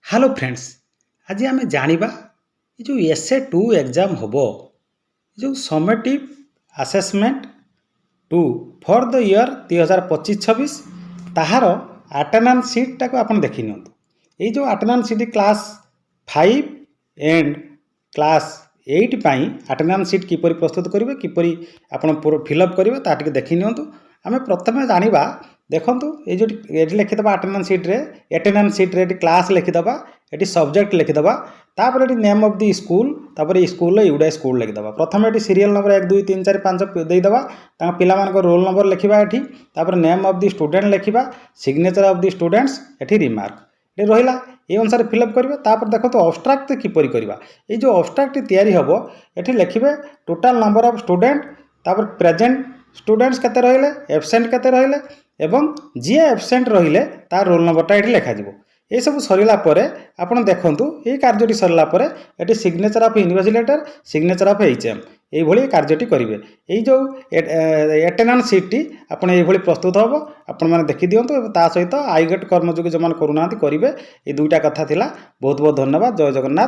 Hello friends. आज आम जाना जो एसए 2 एग्जाम हम जो summative assessment 2 for the year 2025-26 ताहार अटेंडेंस सीट टाक आप देखी नि ये जो attendance sheet class 5 and class 8 पाई अटेंडेंस सीट किपरि प्रस्तुत करेंगे किपरि आपण फिलअप करेंगे ताकि देखी नि आम प्रथम जाना देखु ये जो लिखिदे अटेंडेंस सीट रे क्लास लिखिदे ये सब्जेक्ट लिखिदे तापर ये नेम ऑफ दी स्कूल तापर स्कूल यूडा स्कूल लिखिदे प्रथम ये सीरियल नंबर 1 2 3 4 5 देदेबा पिला रोल नंबर लिखा ये तापर नेम ऑफ दी स्टूडेंट लिखा सिग्नेचर ऑफ दी स्टूडेंट्स ये रिमार्क ये रहा ये अनुसार फिलअप करेंगे तापर देखो अब्स्ट्राक्ट किपरि करवा ये जो अब्स्ट्राक्ट तैयारी हम ये लिखिए टोटाल नंबर ऑफ स्टूडेंट तापर प्रेजेंट स्टूडेंट्स केते रहिले एब्सेंट केते रहिले एवं जी एब्सेंट रहिले तार रोल नंबरटा ये लिखा ये सब सरला आपड़ देखु ये कार्यटी सरला ये signature of invigilator signature of HM ये कार्यटी करेंगे ये जो अटेंडेंस सीट आपड़ ये प्रस्तुत हम आपण मैंने देखी दिंतु सहित आई गेट कर्मयोगी जो करूना करेंगे ये दुईटा कथा थिला। बहुत बहुत धन्यवाद। जय जगन्नाथ।